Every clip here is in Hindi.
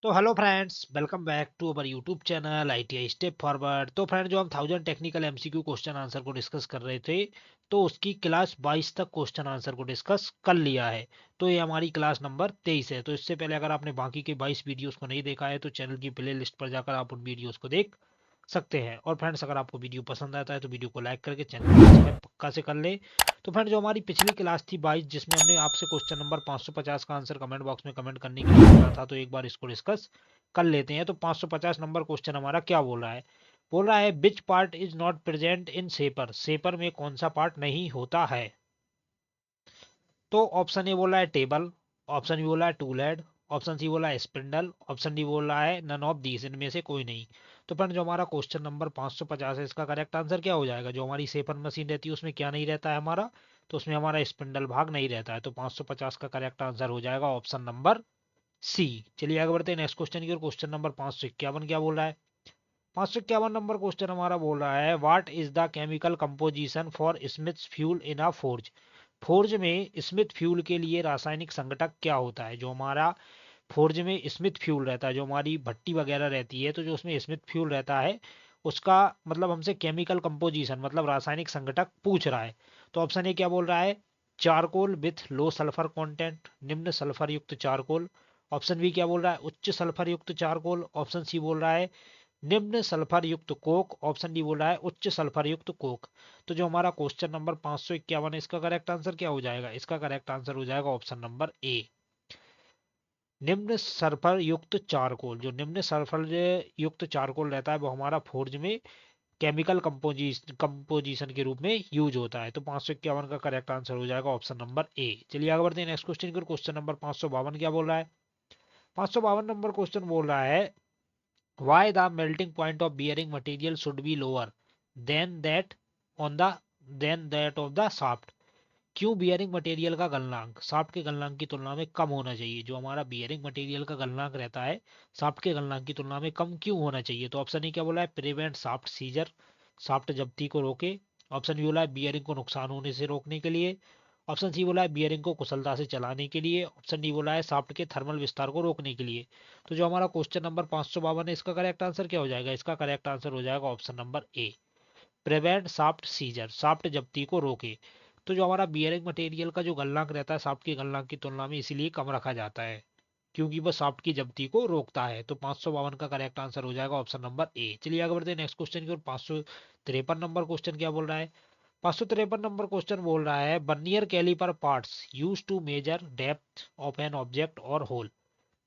तो hello friends, welcome back to our YouTube channel ITI step forward. तो फ्रेंड, जो हम 1000 टेक्निकल एमसीक्यू क्वेश्चन आंसर को डिस्कस कर रहे थे, तो उसकी क्लास 22 तक क्वेश्चन आंसर को डिस्कस कर लिया है। तो ये हमारी क्लास नंबर 23 है। तो इससे पहले अगर आपने बाकी के 22 वीडियोस को नहीं देखा है, तो चैनल की प्ले लिस्ट पर जाकर आप उन वीडियोस को देख सकते हैं। और फ्रेंड्स, अगर आपको वीडियो पसंद आता है तो वीडियो को लाइक करके चैनल को सब्सक्राइब पक्का से कर ले। तो फ्रेंड, जो हमारी पिछली क्लास थी 22, जिसमें हमने आपसे क्वेश्चन नंबर 550 का आंसर कमेंट बॉक्स में कमेंट करने के लिए बोला था, तो एक बार इसको डिस्कस कर लेते हैं। तो 550 नंबर क्वेश्चन हमारा क्या बोल रहा है? बोल रहा है which part is not present in shaper. Shaper में कौन सा पार्ट नहीं होता है? तो ऑप्शन ए बोला है टेबल, ऑप्शन बी बोला है टूल हेड, ऑप्शन सी बोला है स्पिंडल, ऑप्शन डी बोल रहा है नन ऑफ दीस, इनमें से कोई नहीं। तो फ्रेंड, जो हमारा क्वेश्चन नंबर 550 है, इसका करेक्ट आंसर क्या हो जाएगा? जो हमारी सेपर मशीन रहती है उसमें क्या नहीं रहता है हमारा? तो उसमें हमारा स्पिंडल भाग नहीं रहता है। तो 550 का करेक्ट आंसर हो जाएगा ऑप्शन नंबर सी। चलिए आगे बढ़ते हैं नेक्स्ट क्वेश्चन की ओर। क्वेश्चन नंबर 551 क्या बोल रहा है? 551 नंबर क्वेश्चन हमारा बोल रहा है what is the chemical composition for Smith fuel in a forge. Forge में स्मिथ फ्यूल के लिए रासायनिक संघटक क्या होता है? जो हमारा फोर्ज में स्मिथ फ्यूल रहता है, जो हमारी भट्टी वगैरह रहती है, तो जो उसमें स्मिथ फ्यूल रहता है उसका मतलब हमसे केमिकल कंपोजिशन मतलब रासायनिक संघटक पूछ रहा है। तो ऑप्शन ए क्या बोल रहा है? Charcoal with low sulphur content, निम्न सल्फर युक्त चारकोल। ऑप्शन बी क्या बोल रहा है? उच्च सल्फर युक्त चारकोल। ऑप्शन सी बोल रहा है निम्न सल्फर युक्त कोक। ऑप्शन डी बोल रहा है उच्च सल्फर युक्त कोक। तो जो हमारा क्वेश्चन नंबर 551 है, इसका करेक्ट आंसर क्या हो जाएगा? इसका करेक्ट आंसर हो जाएगा ऑप्शन नंबर ए, निम्न सल्फर युक्त चारकोल। जो निम्न सल्फर युक्त चारकोल रहता है वो हमारा फोर्ज में केमिकल कंपोजिशन के रूप में यूज होता है। तो 551 का करेक्ट आंसर हो जाएगा ऑप्शन नंबर ए। चलिए आगे बढ़ते हैं नेक्स्ट क्वेश्चन की। क्वेश्चन नंबर 552 क्या बोल रहा है? 552 नंबर क्वेश्चन बोल रहा है why the melting point of bearing material should be lower than that on the than that of the shaft। क्यों बियरिंग मटेरियल का गलनांक शाफ्ट के गलनांक की तुलना में कम होना चाहिए? जो हमारा बियरिंग मटेरियल का गलनांक रहता है शाफ्ट के गलनांक की तुलना में कम क्यों होना चाहिए? तो ऑप्शन ए क्या बोला है? प्रिवेंट शाफ्ट सीजर, शाफ्ट जब्ती को रोके। ऑप्शन बी बोला है बियरिंग को नुकसान होने से रोकने के लिए। ऑप्शन सी बोला है बियरिंग को कुशलता से चलाने के लिए। ऑप्शन डी बोला है शाफ्ट के थर्मल विस्तार को रोकने के लिए। तो जो हमारा क्वेश्चन नंबर 552 है, इसका करेक्ट आंसर क्या हो जाएगा? इसका करेक्ट आंसर हो जाएगा option number A, prevent shaft seizure, shaft जब्ती को रोके। तो जो हमारा बियरिंग मटेरियल का जो गलनांक रहता है शाफ्ट के गलनांक की तुलना में इसीलिए कम रखा जाता है क्योंकि वह शाफ्ट की जब्ती को रोकता है। तो 552 का करेक्ट आंसर हो जाएगा ऑप्शन नंबर ए। चलिए आगे बढ़ते हैं नेक्स्ट क्वेश्चन की ओर। 553 नंबर क्वेश्चन क्या बोल रहा है? 553 नंबर क्वेश्चन बोल रहा है vernier caliper parts use to measure depth of an object और होल।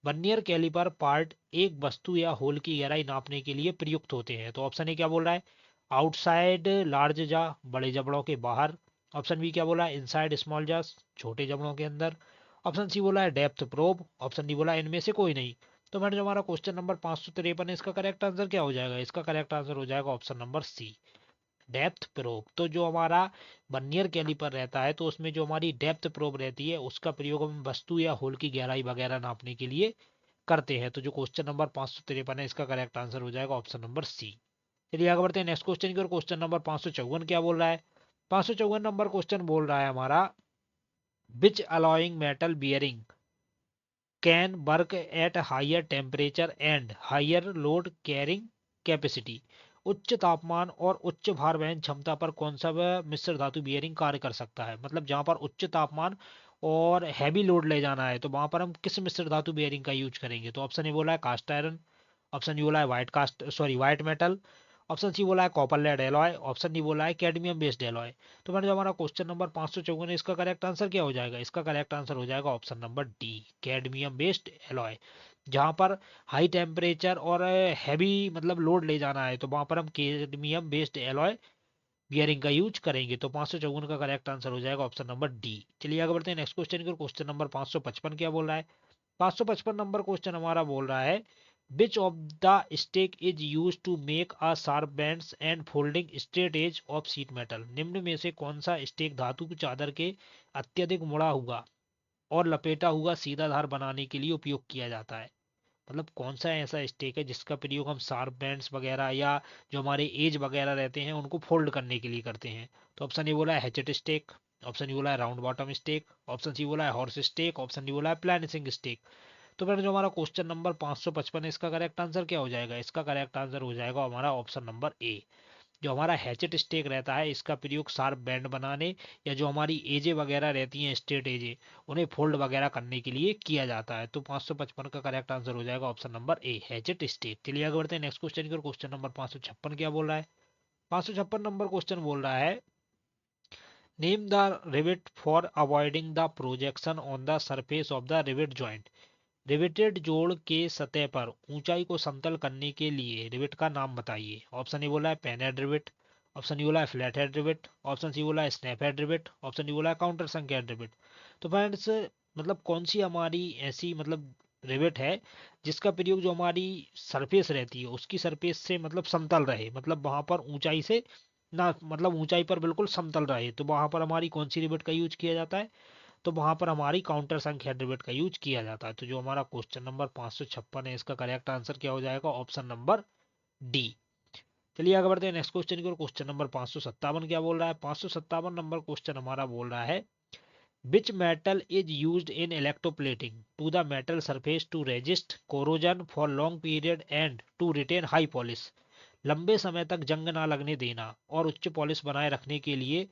बर्नियर कैलिपर पार्ट एक वस्तु या होल की गहराई नापने के लिए प्रयुक्त होते हैं। तो ऑप्शन ए क्या बोल रहा है? आउटसाइड लार्ज जा, बड़े जबड़ों के बाहर। ऑप्शन बी क्या बोला है? इनसाइड स्मॉल जा, छोटे जबड़ों के अंदर। ऑप्शन सी बोला है डेप्थ प्रोब। ऑप्शन डी बोला है इनमें से कोई नहीं। तो मैंने जो हमारा क्वेश्चन नंबर 553 है, इसका करेक्ट आंसर क्या हो जाएगा? इसका करेक्ट आंसर हो जाएगा option number C, depth probe. तो जो हमारा बर्नियर कैलिपर रहता है, तो उसमें जो हमारी डेप्थ प्रोब रहती है उसका प्रयोग हम वस्तु या होल की गहराई वगैरह नापने के लिए करते हैं। तो जो क्वेश्चन नंबर 553 है, इसका करेक्ट आंसर हो जाएगा ऑप्शन नंबर सी। चलिए आगे बढ़ते हैं नेक्स्ट क्वेश्चन की ओर। क्वेश्चन नंबर 554 क्या बोल रहा है? 554 नंबर क्वेश्चन बोल रहा है हमारा which alloying metal bearing can work at higher temperature and higher load carrying capacity. उच्च तापमान और उच्च भार वहन क्षमता पर कौन सा वह मिश्र धातु बियरिंग कार्य कर सकता है? मतलब जहां पर उच्च तापमान और हैवी लोड ले जाना है, तो वहां पर हम किस मिश्र धातु बियरिंग का यूज करेंगे? तो ऑप्शन ए बोला है कास्ट आयरन। ऑप्शन बी बोला है व्हाइट मेटल। ऑप्शन सी बोला है copper lead alloy. Option D बोला है कैडमियम बेस्ड एलॉय। तो मैंने जो हमारा क्वेश्चन नंबर 554 है, इसका करेक्ट आंसर क्या हो जाएगा? इसका करेक्ट आंसर हो जाएगा option number D, cadmium based alloy. जहां पर हाई टेम्परेचर और हैवी मतलब लोड ले जाना है, तो वहां पर हम कैडमियम बेस्ड एलॉय बियरिंग का यूज करेंगे। तो 554 का करेक्ट आंसर हो जाएगा ऑप्शन नंबर डी। चलिए आगे बढ़ते हैं नेक्स्ट क्वेश्चन की। क्वेश्चन नंबर 555 क्या बोल रहा है? 555 नंबर क्वेश्चन हमारा बोल रहा है which of the stake is use to make a sharp bends and folding straight edge of sheet metal. निम्न में से कौन सा स्टेक धातु की चादर के अत्यधिक मुड़ा हुआ और लपेटा हुआ सीधा धार बनाने के लिए उपयोग किया जाता है? मतलब कौन सा ऐसा स्टेक है जिसका प्रयोग हम शार्प बैंड्स वगैरह या जो हमारे एज वगैरह रहते हैं उनको फोल्ड करने के लिए करते हैं? तो ऑप्शन ए बोला है हैचेट स्टेक। ऑप्शन बी बोला है round bottom stake. Option C बोला है हॉर्स स्टेक। ऑप्शन डी बोला है प्लानिसिंग स्टेक। तो फ्रेंड जो हमारा क्वेश्चन नंबर 555 है, इसका करेक्ट आंसर क्या हो जाएगा? इसका करेक्ट आंसर हो जाएगा हमारा ऑप्शन नंबर ए। जो हमारा हैचेट स्टेक रहता है, इसका प्रयोग शार्प बैंड बनाने या जो हमारी एजे वगैरह रहती हैं, स्ट्रेट एजे, उन्हें फोल्ड वगैरह करने के लिए किया जाता है। तो 555 का करेक्ट आंसर हो जाएगा option number A, hatchet stake. चलिए आगे बढ़ते हैं नेक्स्ट क्वेश्चन की ओर। क्वेश्चन नंबर 556 क्या बोल रहा है? 556 नंबर क्वेश्चन बोल रहा है, name the rivet for avoiding the projection on the surface of the rivet joint. Riveted जोड़ के सतह पर ऊंचाई को समतल करने के लिए रिवेट का नाम बताइए। ऑप्शन ए बोला है pan head rivet, option D बोला है flat head rivet, option C बोला है snap head rivet, option D बोला है काउंटर संख्या हेड रिवेट। तो फ्रेंड्स मतलब कौन सी हमारी ऐसी मतलब रिवेट है जिसका प्रयोग जो हमारी सरफेस रहती है उसकी सरफेस से मतलब समतल रहे, मतलब वहां पर ऊंचाई से ना, मतलब ऊंचाई पर बिल्कुल समतल रहे, तो वहां पर हमारी कौन सी रिवेट का यूज किया जाता है? तो वहां पर हमारी काउंटर संख्या डिबेट का यूज किया जाता है। तो जो हमारा क्वेश्चन नंबर 556 है, इसका करेक्ट आंसर क्या हो जाएगा? Option number D. चलिए आगे बढ़ते हैं नेक्स्ट क्वेश्चन की ओर। क्वेश्चन नंबर 557 क्या बोल रहा है? 557 नंबर क्वेश्चन हमारा बोल रहा है, which metal is used in electroplating to the metal surface to resist corrosion for long period and to retain high polish. लंबे समय तक जंग ना लगने देना और उच्च पॉलिश बनाए रखने के लिए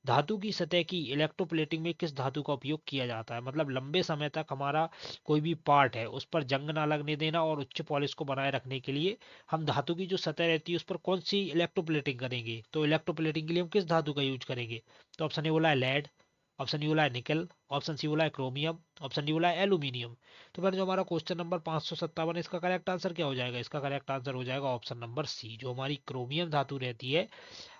धातु की सतह की इलेक्ट्रोप्लेटिंग में किस धातु का उपयोग किया जाता है? मतलब लंबे समय तक हमारा कोई भी पार्ट है उस पर जंग ना लगने देना और उच्च पॉलिश को बनाए रखने के लिए हम धातु की जो सतह रहती है उस पर कौन सी इलेक्ट्रोप्लेटिंग करेंगे? तो इलेक्ट्रोप्लेटिंग के लिए हम किस धातु का यूज करेंगे? तो ऑप्शन ए बोला है लेड, ऑप्शन डी बोला है निकल, ऑप्शन सी बोला है क्रोमियम, ऑप्शन डी बोला है एल्यूमिनियम। तो फिर जो हमारा क्वेश्चन नंबर 557 इसका करेक्ट आंसर क्या हो जाएगा? इसका करेक्ट आंसर हो जाएगा ऑप्शन नंबर सी, जो हमारी क्रोमियम धातु रहती है,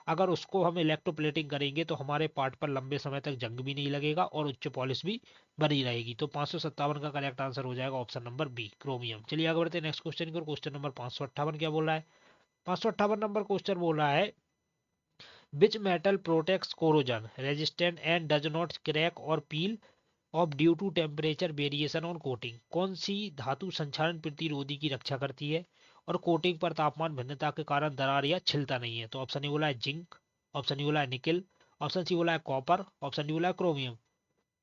अगर उसको हम इलेक्ट्रोप्लेटिंग करेंगे तो हमारे पार्ट पर लंबे समय तक जंग भी नहीं लगेगा और उच्च पॉलिश भी बनी रहेगी। तो 557 का करेक्ट आंसर हो जाएगा ऑप्शन नंबर बी, क्रोमियम। चलिए आगे बढ़ते हैं नेक्स्ट क्वेश्चन की ओर। क्वेश्चन नंबर 558 क्या बोल रहा है? 558 नंबर क्वेश्चन बोल रहा है, which metal protects corrosion resistant and does not crack और peel off due to temperature variation on coating. कौन सी धातु संक्षारण प्रतिरोधी की रक्षा करती है और कोटिंग पर तापमान भिन्नता के कारण दरार या छिलता नहीं है? तो ऑप्शन ए बोला है जिंक, ऑप्शन डी बोला है निकल, ऑप्शन सी बोला है कॉपर, ऑप्शन डी बोला है क्रोमियम।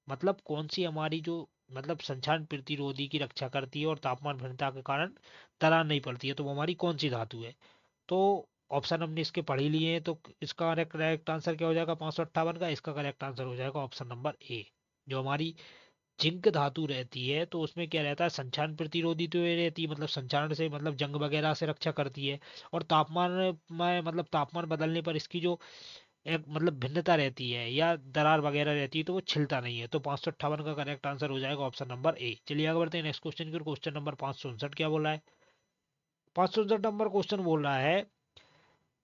मतलब कौन सी हमारी जो मतलब संक्षारण प्रतिरोधी की रक्षा करती है और तापमान भिन्नता के कारण दरार नहीं पड़ती है, तो वो हमारी कौन सी धातु है? तो ऑप्शन हमने इसके पढ़ ही लिए हैं, तो इसका करेक्ट आंसर क्या हो जाएगा 558 का? इसका करेक्ट आंसर हो जाएगा ऑप्शन नंबर ए। जो हमारी जिंक धातु रहती है तो उसमें क्या रहता है, संक्षारण प्रतिरोधी तो ये रहती है, मतलब संक्षारण से मतलब जंग वगैरह से रक्षा करती है, और तापमान में मतलब तापमान बदलने पर इसकी जो एक मतलब भिन्नता रहती है या दरार वगैरह रहती है तो वो छिलता नहीं है। तो 558 का करेक्ट आंसर हो जाएगा ऑप्शन नंबर ए। चलिए आगे बढ़ते हैं नेक्स्ट क्वेश्चन की ओर। क्वेश्चन नंबर 559 क्या बोला है? 559 नंबर क्वेश्चन बोल रहा है,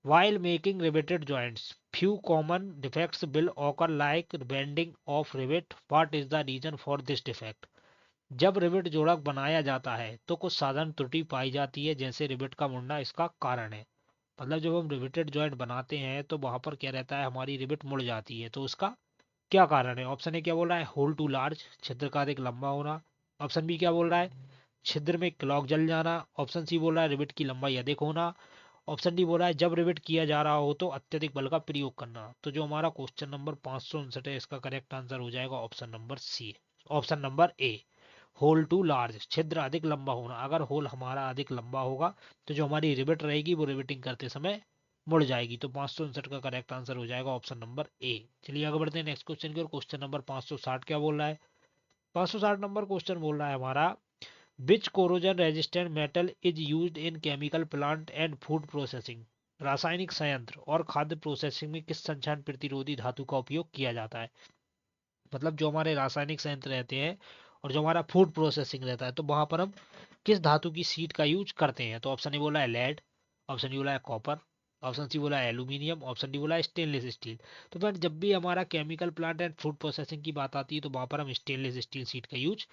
while making riveted joints few common defects will occur like bending of rivet. What is the reason for this defect? जब रिवेट जोड़क बनाया जाता है तो कुछ साधारण त्रुटि पाई जाती है, जैसे रिवेट का मुड़ना इसका कारण है। मतलब जब हम रिवेटेड जॉइंट बनाते हैं तो वहां पर क्या रहता है, हमारी रिवेट मुड़ जाती है, तो उसका क्या कारण है? ऑप्शन ए क्या बोल रहा है, होल टू लार्ज, छिद्र का अधिक लंबा होना। ऑप्शन बी क्या बोल रहा है, छिद्र में क्लॉक जल जाना। ऑप्शन सी बोल रहा है रिवेट की लंबाई अधिक होना। ऑप्शन डी बोल रहा है जब रिवेट किया जा रहा हो तो अत्यधिक बल का प्रयोग करना। तो जो हमारा क्वेश्चन नंबर 559 है, इसका करेक्ट आंसर हो जाएगा option number C, option number A, hole too large, छिद्र अधिक लंबा होना। अगर होल हमारा अधिक लंबा होगा तो जो हमारी रिवेट रहेगी वो रिवेटिंग करते समय मुड़ जाएगी। तो 559 का करेक्ट आंसर हो जाएगा ऑप्शन नंबर ए। चलिए आगे बढ़ते हैं नेक्स्ट क्वेश्चन की ओर। क्वेश्चन नंबर 560 क्या बोल रहा है? 560 नंबर क्वेश्चन बोल रहा है हमारा, which corrosion resistant metal is used in chemical plant and food processing. रासायनिक संयंत्र और खाद्य प्रोसेसिंग में किस संक्षारण प्रतिरोधी धातु का उपयोग किया जाता है? मतलब जो हमारे रासायनिक संयंत्र रहते हैं और जो हमारा फूड प्रोसेसिंग रहता है तो वहां पर हम किस धातु की सीट का यूज करते हैं? तो ऑप्शन ए बोला है लेड, ऑप्शन डी बोला है कॉपर, ऑप्शन सी बोला है एल्यूमिनियम, ऑप्शन डी बोला है स्टेनलेस स्टील। तो फ्रेंड जब भी हमारा chemical plant and food processing की बात आती है तो वहां पर हम स्टेनलेस स्टील सीट का यूज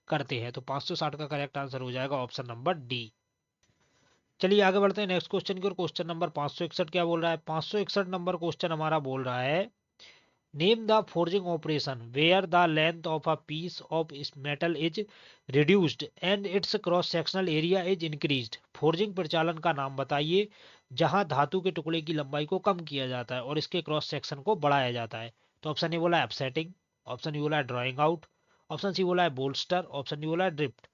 करते हैं। तो 560 का करेक्ट आंसर हो जाएगा ऑप्शन नंबर डी। चलिए आगे बढ़ते हैं नेक्स्ट क्वेश्चन की ओर। क्वेश्चन नंबर 561 क्या बोल रहा है? 561 नंबर क्वेश्चन हमारा बोल रहा है, name the forging operation where the length of a piece of metal is reduced and its cross sectional area is increased. Forging प्रचालन का नाम बताइए जहां धातु के टुकड़े की लंबाई को कम किया जाता है और इसके क्रॉस सेक्शन को बढ़ाया जाता है। तो ऑप्शन ए बोला है अपसेटिंग, ऑप्शन डी बोला है ड्राइंग आउट, ऑप्शन सी बोला है बोल्स्टर, ऑप्शन डी बोला है ड्रिफ्ट।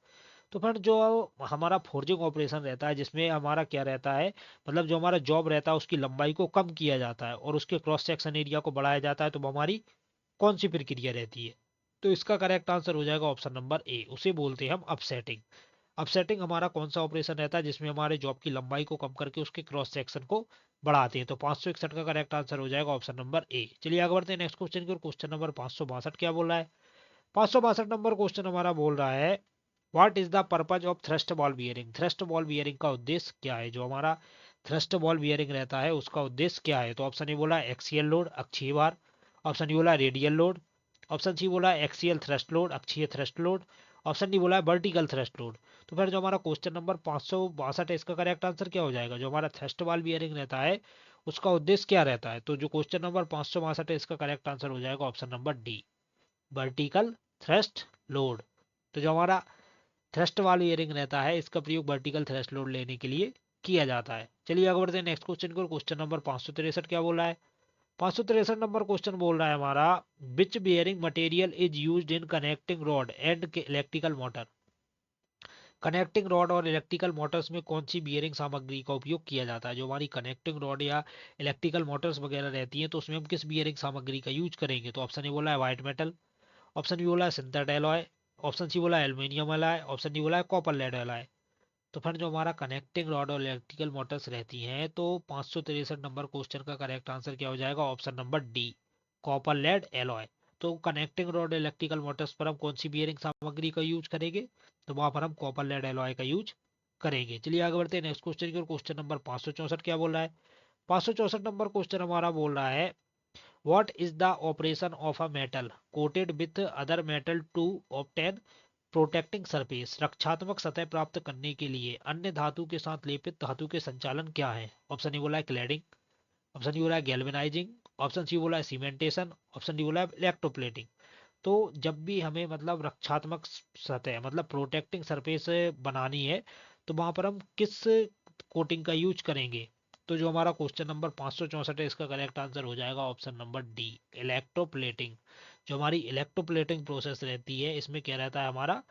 तो फ्रेंड जो हमारा फोर्जिंग ऑपरेशन रहता है जिसमें हमारा क्या रहता है, मतलब जो हमारा जॉब रहता है उसकी लंबाई को कम किया जाता है और उसके क्रॉस सेक्शन एरिया को बढ़ाया जाता है, तो वो हमारी कौन सी प्रक्रिया रहती है? तो इसका करेक्ट आंसर हो जाएगा ऑप्शन नंबर ए, उसे बोलते हैं हम अपसेटिंग। अपसेटिंग हमारा कौन सा ऑपरेशन रहता है जिसमें हमारे जॉब की लंबाई को कम करके उसके क्रॉस सेक्शन को बढ़ाते हैं? तो 561 का करेक्ट आंसर हो जाएगा ऑप्शन नंबर ए। चलिए आगे बढ़ते हैं नेक्स्ट क्वेश्चन की ओर। क्वेश्चन नंबर 562 क्या बोल रहा है? 562 नंबर क्वेश्चन हमारा बोल रहा है, what is the purpose of thrust ball bearing? Thrust ball bearing का उद्देश्य क्या है? जो हमारा थ्रस्ट बॉल बियरिंग रहता है उसका उद्देश्य क्या है? तो ऑप्शन ए बोला एक्सियल लोड, अक्षीय भार। ऑप्शन डी बोला रेडियल लोड। ऑप्शन सी बोला एक्सियल थ्रस्ट लोड, अक्षीय थ्रस्ट लोड। ऑप्शन डी बोला वर्टिकल थ्रस्ट लोड। तो फिर जो हमारा क्वेश्चन नंबर 562 है इसका करेक्ट आंसर क्या हो जाएगा? जो हमारा थ्रस्ट बॉल बियरिंग रहता है उसका उद्देश्य क्या रहता है? तो जो क्वेश्चन नंबर 562 है इसका करेक्ट आंसर हो जाएगा option number D, vertical thrust load. तो जो हमारा थ्रस्ट वाली इयरिंग रहता है इसका प्रयोग वर्टिकल थ्रस्ट लोड लेने के लिए किया जाता है। चलिए आगे बढ़ते हैं नेक्स्ट क्वेश्चन को। क्वेश्चन नंबर 563 क्या बोल रहा है? 563 नंबर क्वेश्चन बोल रहा है हमारा, which bearing material is used in connecting rod and electrical motor? Connecting rod और इलेक्ट्रिकल मोटर्स में कौन सी बियरिंग सामग्री का उपयोग किया जाता है? जो हमारी कनेक्टिंग रॉड या इलेक्ट्रिकल मोटर्स वगैरह रहती हैं तो उसमें हम किस बियरिंग सामग्री का यूज करेंगे? तो ऑप्शन ए बोला है व्हाइट मेटल। ऑप्शन बी बोला है सिंथेट एलॉय। ऑप्शन सी बोला है एल्यूमिनियम एलॉय। ऑप्शन डी बोला है कॉपर लेड एलॉय। तो फिर जो हमारा कनेक्टिंग रॉड और इलेक्ट्रिकल मोटर्स रहती हैं तो 563 नंबर क्वेश्चन का करेक्ट आंसर क्या हो जाएगा? Option number D, copper lead alloy. तो कनेक्टिंग रॉड इलेक्ट्रिकल मोटर्स पर हम कौन सी बियरिंग सामग्री का यूज करेंगे? तो वहां पर हम कॉपर लेड एलॉय का यूज करेंगे। चलिए आगे बढ़ते हैं नेक्स्ट क्वेश्चन की ओर। क्वेश्चन नंबर 564 क्या बोल रहा है? 564 नंबर क्वेश्चन हमारा बोल रहा है, what is the operation of a metal coated with other metal to obtain protecting surface? रक्षात्मक सतह प्राप्त करने के लिए अन्य धातु के साथ लेपित धातु के संचालन क्या है? ऑप्शन ए बोला है क्लैडिंग। ऑप्शन डी बोला है गैल्वेनाइजिंग। ऑप्शन सी बोला है सीमेंटेशन। ऑप्शन डी बोला है इलेक्ट्रोप्लेटिंग। तो जब भी हमें मतलब रक्षात्मक सतह मतलब प्रोटेक्टिंग सरफेस बनानी है तो वहां पर हम किस कोटिंग का यूज करेंगे? तो जो हमारा क्वेश्चन नंबर 564 है इसका करेक्ट आंसर हो जाएगा ऑप्शन नंबर डी, इलेक्ट्रोप्लेटिंग। जो हमारी इलेक्ट्रोप्लेटिंग प्रोसेस रहती है इसमें क्या रहता है, हमारा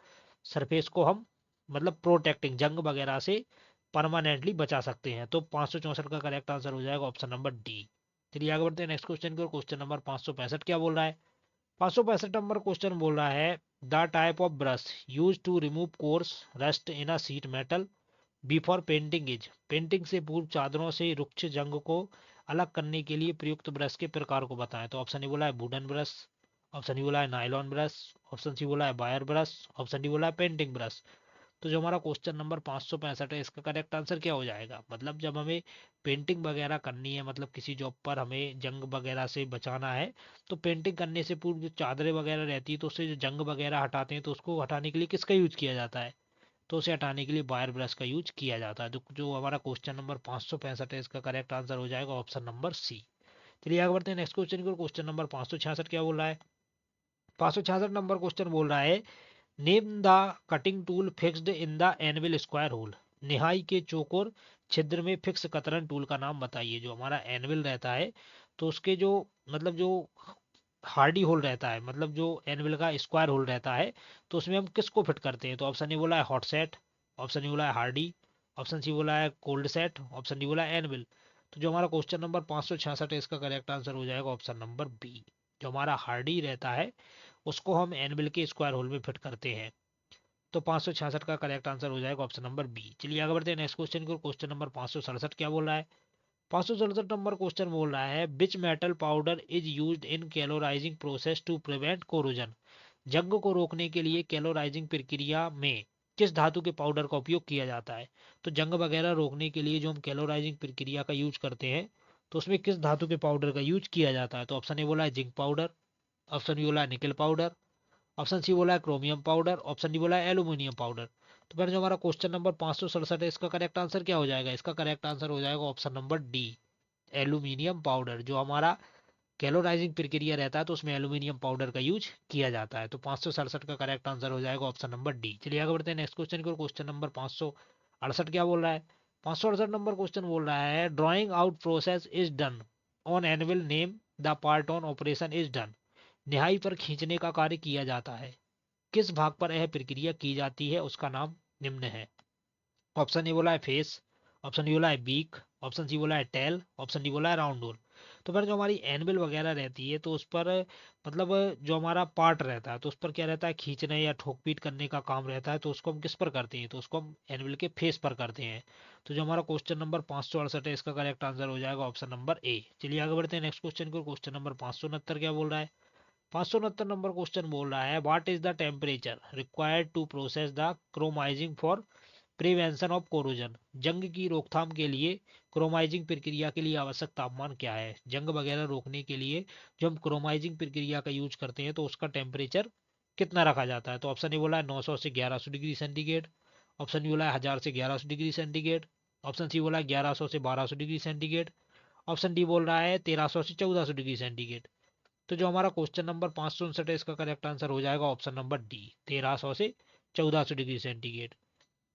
सरफेस को हम मतलब प्रोटेक्टिंग जंग वगैरह से परमानेंटली बचा सकते हैं। तो 564 का करेक्ट आंसर हो जाएगा ऑप्शन नंबर डी। चलिए आगे बढ़ते हैं नेक्स्ट क्वेश्चन की ओर। क्वेश्चन नंबर 565 क्या बोल रहा है? 565 नंबर क्वेश्चन बोल रहा है, the type of brush use to remove coarse rust in a sheet metal before painting is? Painting से पूर्व चादरों से रुक्ष जंग को अलग करने के लिए प्रयुक्त ब्रश के प्रकार को बताएं। तो ऑप्शन ए बोला है वुडन ब्रश। ऑप्शन डी बोला है नायलॉन ब्रश। ऑप्शन सी बोला है वायर ब्रश। ऑप्शन डी बोला है पेंटिंग ब्रश। तो जो हमारा क्वेश्चन नंबर 565 है इसका करेक्ट आंसर क्या हो जाएगा? मतलब जब हमें पेंटिंग वगैरह करनी है, मतलब किसी जॉब पर हमें जंग वगैरह से बचाना है, तो पेंटिंग करने से पूर्व जो चादरें वगैरह रहती है तो उससे जो जंग वगैरह हटाते हैं तो उसको हटाने के लिए किसका यूज किया जाता है? तो उसे हटाने के लिए वायर ब्रश का यूज किया जाता है। तो जो हमारा क्वेश्चन नंबर 565 है इसका करेक्ट आंसर हो जाएगा ऑप्शन नंबर सी। चलिए आगे बढ़ते हैं नेक्स्ट क्वेश्चन की। क्वेश्चन नंबर 566 क्या बोल रहा है? 566 नंबर क्वेश्चन बोल रहा है, name the cutting tool fixed in the anvil square hole? निहाई के चौकोर छिद्र में फिक्स कतरन टूल का नाम बताइए। जो हमारा एनविल रहता है तो उसके जो मतलब जो हार्डी होल रहता है, मतलब जो एनविल का स्क्वायर होल रहता है, तो उसमें हम किसको फिट करते हैं? तो ऑप्शन ए बोला है हॉट सेट। ऑप्शन ए बोला है हार्डी। ऑप्शन सी बोला है कोल्ड सेट। ऑप्शन डी बोला है एनविल। तो जो हमारा क्वेश्चन नंबर 566 है इसका करेक्ट आंसर हो जाएगा ऑप्शन नंबर बी, जो हमारा हार्डी रहता है उसको हम एनविल के स्क्वायर होल में फिट करते हैं। तो 566 का करेक्ट आंसर हो जाएगा ऑप्शन नंबर बी। चलिए आगे बढ़ते हैं नेक्स्ट क्वेश्चन को। क्वेश्चन नंबर 567 क्या बोल रहा है? 567 नंबर क्वेश्चन बोल रहा है, which metal powder is used in calorizing process to prevent corrosion? जंग को रोकने के लिए कैलोराइजिंग प्रक्रिया में किस धातु के पाउडर का उपयोग किया जाता है? तो जंग वगैरह रोकने के लिए जो हम कैलोराइजिंग प्रक्रिया का यूज करते हैं तो उसमें किस धातु के पाउडर का यूज किया जाता है? तो ऑप्शन ए बोला है जिंक पाउडर। ऑप्शन बी बोला है निकल पाउडर। ऑप्शन सी बोला है क्रोमियम पाउडर। ऑप्शन डी बोला है एल्यूमिनियम पाउडर। तो फिर जो हमारा क्वेश्चन नंबर 567 है इसका करेक्ट आंसर क्या हो जाएगा? इसका करेक्ट आंसर हो जाएगा option number D, aluminium powder. जो हमारा कैलोराइजिंग प्रक्रिया रहता है तो उसमें एल्यूमिनियम पाउडर का यूज किया जाता है। तो 567 का करेक्ट आंसर हो जाएगा ऑप्शन नंबर डी। चलिए आगे बढ़ते हैं नेक्स्ट क्वेश्चन की। क्वेश्चन नंबर 568 क्या बोल रहा है? 568 नंबर क्वेश्चन बोल रहा है, drawing out process is done on anvil, name the part on operation is done? निहाई पर खींचने का कार्य किया जाता है, किस भाग पर यह प्रक्रिया की जाती है उसका नाम निम्न है। ऑप्शन ए बोला है फेस, ऑप्शन बी बोला है बीक, ऑप्शन सी बोला है टेल, ऑप्शन डी बोला है राउंड होल। तो फिर जो हमारी एनविल वगैरह रहती है तो उस पर मतलब जो हमारा पार्ट रहता है तो उस पर क्या रहता है, खींचने या ठोक पीट करने का काम रहता है, तो उसको हम किस पर करते हैं, तो उसको हम एनविल के फेस पर करते हैं। तो जो हमारा क्वेश्चन नंबर 568 है, इसका करेक्ट आंसर हो जाएगा ऑप्शन नंबर ए। चलिए आगे बढ़ते हैं नेक्स्ट क्वेश्चन को। क्वेश्चन नंबर 569 क्या बोल रहा है? 569 नंबर क्वेश्चन बोल रहा है, what is the temperature required to process the chromizing for prevention of corrosion. जंग की रोकथाम के लिए क्रोमाइजिंग प्रक्रिया के लिए आवश्यक तापमान क्या है? जंग वगैरह रोकने के लिए जो हम क्रोमाइजिंग प्रक्रिया का यूज करते हैं तो उसका टेम्परेचर कितना रखा जाता है? तो ऑप्शन ए बोला है 900 से 1100 डिग्री सेंटीग्रेड, ऑप्शन बी बोला है 1000 से 1100 डिग्री सेंटीग्रेड, ऑप्शन सी बोला है 1100 से 1200 डिग्री सेंटीग्रेड, ऑप्शन डी बोल रहा है 1300 से 1400 डिग्री सेंटीग्रेड। तो जो हमारा क्वेश्चन नंबर 559 है, इसका करेक्ट आंसर हो जाएगा ऑप्शन नंबर डी, 1300 से 1400 डिग्री सेंटीग्रेड।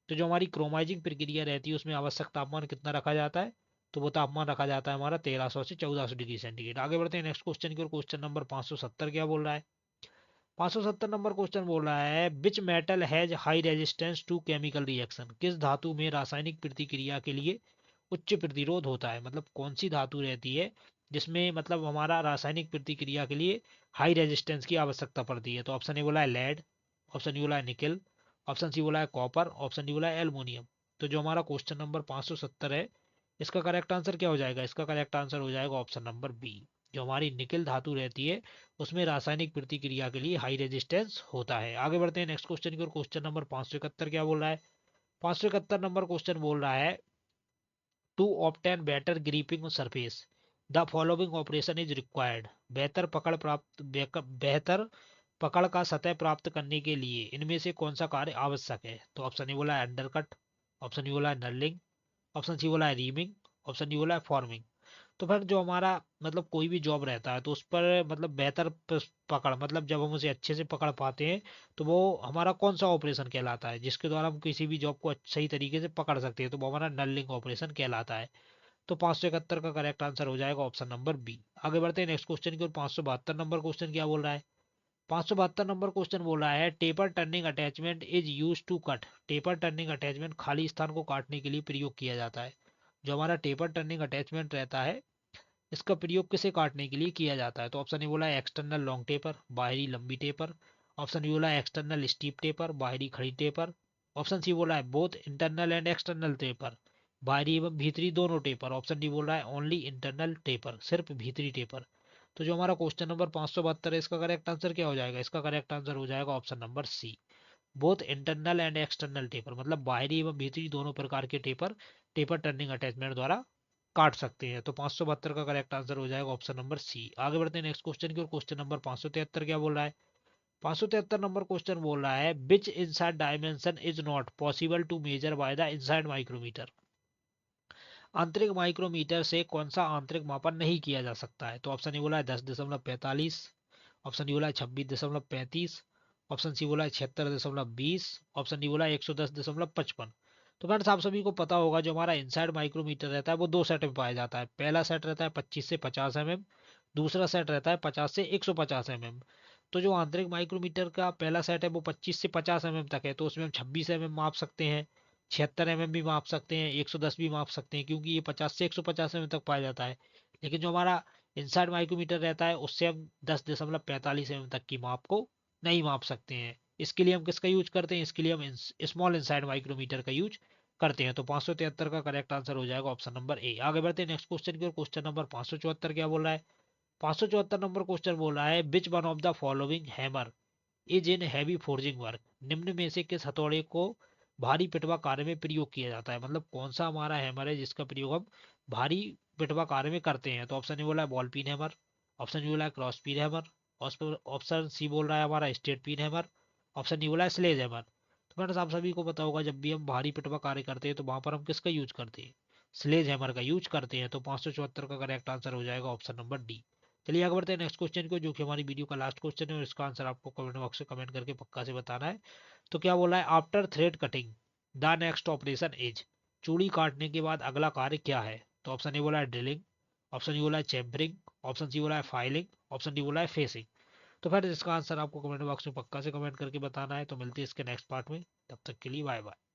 तो जो हमारी क्रोमाइजिंग प्रक्रिया रहती है उसमें आवश्यक तापमान कितना रखा जाता है? तो वो तापमान रखा जाता है हमारा 1300 से 1400 डिग्री सेंटीग्रेड। आगे बढ़ते हैं नेक्स्ट क्वेश्चन की ओर। क्वेश्चन नंबर 570 क्या बोल रहा है? 570 नंबर क्वेश्चन बोल रहा है, which metal has high resistance to chemical reaction. किस धातु में रासायनिक प्रतिक्रिया के लिए उच्च प्रतिरोध होता है? मतलब कौन सी धातु रहती है जिसमें मतलब हमारा रासायनिक प्रतिक्रिया के लिए हाई रेजिस्टेंस की आवश्यकता पड़ती है? तो ऑप्शन ए बोला है लेड, ऑप्शन बी बोला है निकल, ऑप्शन सी बोला है कॉपर, ऑप्शन डी बोला है एल्युमिनियम। तो जो हमारा क्वेश्चन नंबर 570 है, इसका करेक्ट आंसर क्या हो जाएगा? इसका करेक्ट आंसर हो जाएगा ऑप्शन नंबर बी। जो हमारी निकल धातु रहती है उसमें रासायनिक प्रतिक्रिया के लिए हाई रेजिस्टेंस होता है। आगे बढ़ते हैं नेक्स्ट क्वेश्चन की ओर। क्वेश्चन नंबर 571 क्या बोल रहा है? 571 नंबर क्वेश्चन बोल रहा है, to obtain better gripping surface the following operation is required. बेहतर पकड़ का सतह प्राप्त करने के लिए इनमें से कौन सा कार्य आवश्यक है? तो ऑप्शन ए बोला है अंडरकट, ऑप्शन बी बोला है नर्लिंग, ऑप्शन सी बोला है रीमिंग, ऑप्शन डी बोला है फॉर्मिंग। तो फिर जो हमारा मतलब कोई भी जॉब रहता है तो उस पर मतलब बेहतर पकड़, मतलब जब हम उसे अच्छे से पकड़ पाते हैं तो वो हमारा कौन सा ऑपरेशन कहलाता है जिसके द्वारा हम किसी भी जॉब को सही तरीके से पकड़ सकते हैं? तो वो हमारा नलिंग ऑपरेशन कहलाता है। तो 571 का करेक्ट आंसर हो जाएगा ऑप्शन नंबर बी। आगे बढ़ते हैं नेक्स्ट क्वेश्चन की ओर। 572 नंबर क्वेश्चन क्या बोल रहा है? 572 नंबर क्वेश्चन बोल रहा है, taper turning attachment is use to cut. Taper turning attachment खाली स्थान को काटने के लिए प्रयोग किया जाता है। जो हमारा टेपर टर्निंग अटैचमेंट रहता है इसका प्रयोग किसे काटने के लिए किया जाता है? तो ऑप्शन ए बोला है एक्सटर्नल लॉन्ग टेपर, बाहरी लंबी टेपर, ऑप्शन बी बोला है एक्सटर्नल स्टीप टेपर, बाहरी खड़ी टेपर, ऑप्शन सी बोला है both internal and external taper, बाहरी एवं भीतरी दोनों टेपर, ऑप्शन डी बोल रहा है ओनली इंटरनल टेपर, सिर्फ भीतरी टेपर। तो जो हमारा क्वेश्चन नंबर 572 है, इसका करेक्ट आंसर क्या हो जाएगा? इसका करेक्ट आंसर हो जाएगा option number C, both internal and external taper, मतलब बाहरी एवं भीतरी दोनों प्रकार के टेपर टेपर टर्निंग अटैचमेंट द्वारा काट सकते हैं। तो 572 का करेक्ट आंसर हो जाएगा ऑप्शन नंबर सी। आगे बढ़ते हैं नेक्स्ट क्वेश्चन की ओर। क्वेश्चन नंबर 573 क्या बोल रहा है? 573 नंबर क्वेश्चन बोल रहा है, which inside dimension is not possible to measure by the inside micrometer. आंतरिक माइक्रोमीटर से कौन सा आंतरिक मापन नहीं किया जा सकता है? तो ऑप्शन ए बोला है 10.45, ऑप्शन डी बोला है 26.35, ऑप्शन सी बोला है 76.20, ऑप्शन डी बोला है 110.55। तो फ्रेंड्स आप सभी को पता होगा जो हमारा इनसाइड माइक्रोमीटर रहता है वो दो सेट में पाया जाता है। पहला सेट रहता है 25 से 50 mm, दूसरा सेट रहता है 50 से 150 mm। तो जो आंतरिक माइक्रोमीटर का पहला सेट है वो 25 से 50 mm तक है, तो उसमें हम 26 mm माप सकते हैं, 76 mm भी माप सकते हैं, 110 भी माप सकते हैं, क्योंकि ये 50 से 150 mm तक पाया जाता है। लेकिन जो हमारा इनसाइड माइक्रोमीटर रहता है उससे हम 10.45 mm तक की माप को नहीं माप सकते हैं। इसके लिए हम किसका यूज करते हैं? इसके लिए हम स्मॉल इनसाइड माइक्रोमीटर का यूज करते हैं। तो 573 का करेक्ट आंसर हो जाएगा ऑप्शन नंबर ए। आगे बढ़ते हैं नेक्स्ट क्वेश्चन की ओर। क्वेश्चन नंबर 574 क्या बोल रहा है? 574 नंबर क्वेश्चन बोल रहा है, which one of the following hammer is in heavy forging work. निम्न में से किस हथौड़े को भारी पिटवा कार्य में प्रयोग किया जाता है? मतलब कौन सा हमारा हैमर है जिसका प्रयोग हम भारी पिटवा कार्य में करते हैं? तो ऑप्शन ए बोला है ball peen hammer, option B बोला है cross peen hammer, option C बोल रहा है हमारा straight peen hammer, option D बोला है स्लेज हैमर। तो फ्रेंड्स आप सभी को पता होगा जब भी हम भारी पिटवा कार्य करते हैं तो वहां पर हम किसका यूज करते हैं? स्लेज हैमर का यूज करते हैं। तो 574 का करेक्ट आंसर हो जाएगा ऑप्शन नंबर डी। चलिए आगे बढ़ते हैं नेक्स्ट क्वेश्चन को, जो कि हमारी वीडियो का लास्ट क्वेश्चन है और इसका आंसर आपको कमेंट बॉक्स में कमेंट करके पक्का से बताना है। तो क्या बोला है, after thread cutting the next operation is. चूड़ी काटने के बाद अगला कार्य क्या है? तो ऑप्शन ए बोला है ड्रिलिंग, ऑप्शन बी बोला है चेम्बरिंग, ऑप्शन सी बोला है फाइलिंग, ऑप्शन डी बोला है फेसिंग। तो फिर इसका आंसर आपको कमेंट बॉक्स में पक्का से कमेंट करके बताना है। तो मिलते हैं इसके नेक्स्ट पार्ट में, तब तक के लिए बाय बाय।